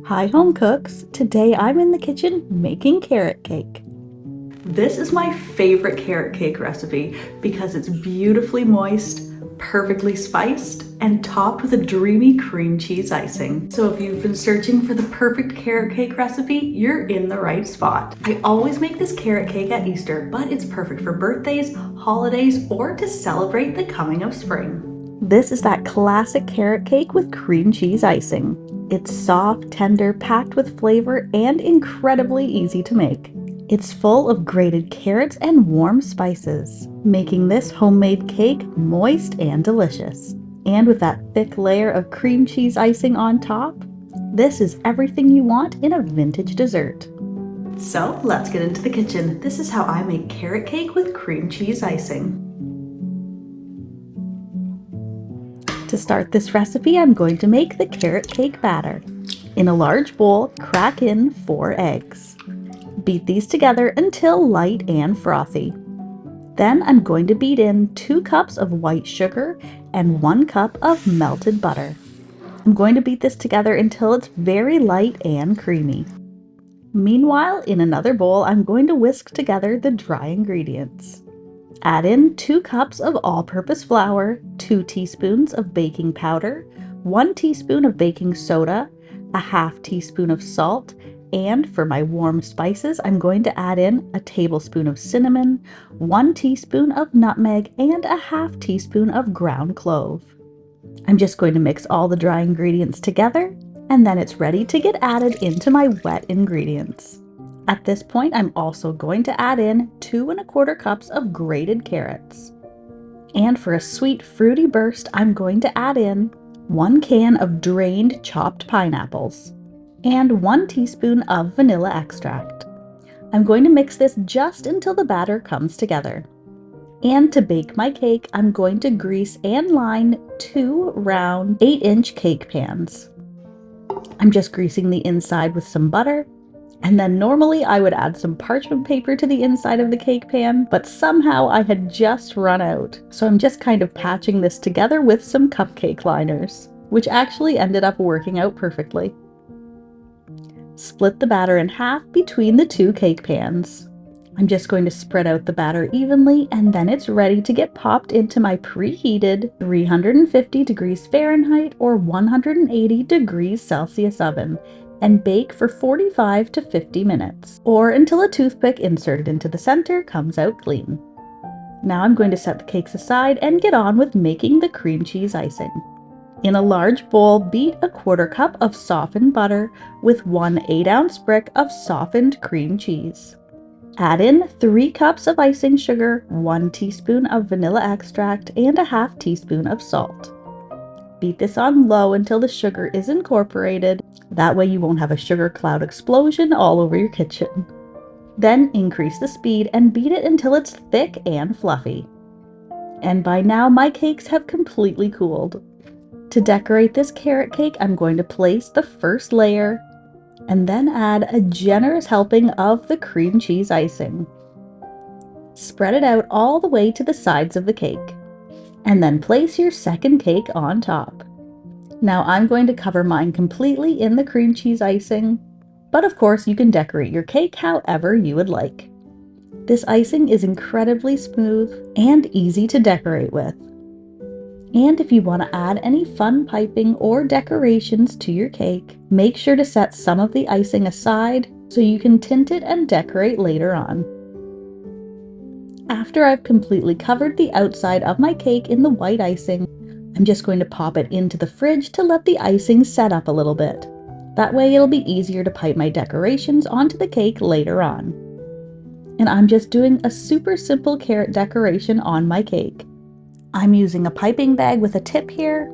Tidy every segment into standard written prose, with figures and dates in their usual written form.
Hi home cooks! Today I'm in the kitchen making carrot cake. This is my favorite carrot cake recipe because it's beautifully moist, perfectly spiced, and topped with a dreamy cream cheese icing. So if you've been searching for the perfect carrot cake recipe, you're in the right spot. I always make this carrot cake at Easter, but it's perfect for birthdays, holidays, or to celebrate the coming of spring. This is that classic carrot cake with cream cheese icing. It's soft, tender, packed with flavor, and incredibly easy to make. It's full of grated carrots and warm spices, making this homemade cake moist and delicious. And with that thick layer of cream cheese icing on top, this is everything you want in a vintage dessert. So let's get into the kitchen. This is how I make carrot cake with cream cheese icing. To start this recipe, I'm going to make the carrot cake batter. In a large bowl, crack in 4 eggs. Beat these together until light and frothy. Then I'm going to beat in 2 cups of white sugar and 1 cup of melted butter. I'm going to beat this together until it's very light and creamy. Meanwhile, in another bowl, I'm going to whisk together the dry ingredients. Add in 2 cups of all-purpose flour, 2 teaspoons of baking powder, 1 teaspoon of baking soda, a half teaspoon of salt, and for my warm spices, I'm going to add in a tablespoon of cinnamon, 1 teaspoon of nutmeg, and a half teaspoon of ground clove. I'm just going to mix all the dry ingredients together, and then it's ready to get added into my wet ingredients. At this point, I'm also going to add in 2 1/4 cups of grated carrots. And for a sweet fruity burst, I'm going to add in 1 can of drained chopped pineapples and 1 teaspoon of vanilla extract. I'm going to mix this just until the batter comes together. And to bake my cake, I'm going to grease and line 2 round 8-inch cake pans. I'm just greasing the inside with some butter. And then normally I would add some parchment paper to the inside of the cake pan, but somehow I had just run out. So I'm just kind of patching this together with some cupcake liners, which actually ended up working out perfectly. Split the batter in half between the 2 cake pans. I'm just going to spread out the batter evenly, and then it's ready to get popped into my preheated 350 degrees Fahrenheit or 180 degrees Celsius oven and bake for 45 to 50 minutes, or until a toothpick inserted into the center comes out clean. Now I'm going to set the cakes aside and get on with making the cream cheese icing. In a large bowl, beat a 1/4 cup of softened butter with 1 8-ounce brick of softened cream cheese. Add in 3 cups of icing sugar, 1 teaspoon of vanilla extract, and a half teaspoon of salt. Beat this on low until the sugar is incorporated. That way you won't have a sugar cloud explosion all over your kitchen. Then increase the speed and beat it until it's thick and fluffy. And by now my cakes have completely cooled. To decorate this carrot cake, I'm going to place the first layer and then add a generous helping of the cream cheese icing. Spread it out all the way to the sides of the cake, and then place your second cake on top. Now I'm going to cover mine completely in the cream cheese icing, but of course you can decorate your cake however you would like. This icing is incredibly smooth and easy to decorate with. And if you want to add any fun piping or decorations to your cake, make sure to set some of the icing aside so you can tint it and decorate later on. After I've completely covered the outside of my cake in the white icing, I'm just going to pop it into the fridge to let the icing set up a little bit. That way it'll be easier to pipe my decorations onto the cake later on. And I'm just doing a super simple carrot decoration on my cake. I'm using a piping bag with a tip here,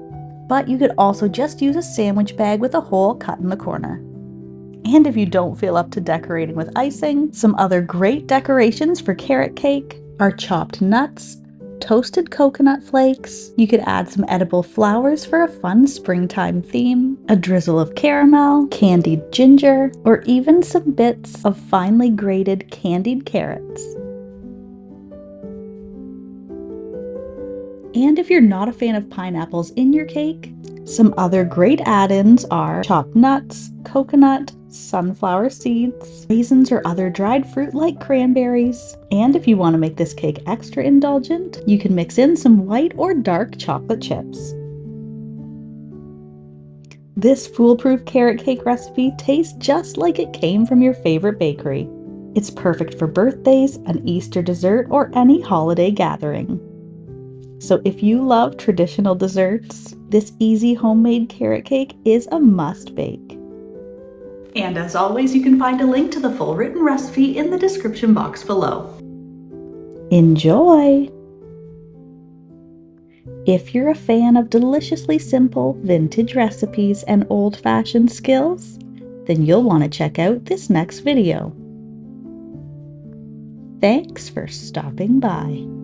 but you could also just use a sandwich bag with a hole cut in the corner. And if you don't feel up to decorating with icing, some other great decorations for carrot cake are chopped nuts, toasted coconut flakes, you could add some edible flowers for a fun springtime theme, a drizzle of caramel, candied ginger, or even some bits of finely grated candied carrots. And if you're not a fan of pineapples in your cake, some other great add-ins are chopped nuts, coconut, sunflower seeds, raisins, or other dried fruit like cranberries. And if you want to make this cake extra indulgent, you can mix in some white or dark chocolate chips. This foolproof carrot cake recipe tastes just like it came from your favorite bakery. It's perfect for birthdays, an Easter dessert, or any holiday gathering. So if you love traditional desserts, this easy homemade carrot cake is a must bake. And as always, you can find a link to the full written recipe in the description box below. Enjoy! If you're a fan of deliciously simple vintage recipes and old-fashioned skills, then you'll want to check out this next video. Thanks for stopping by.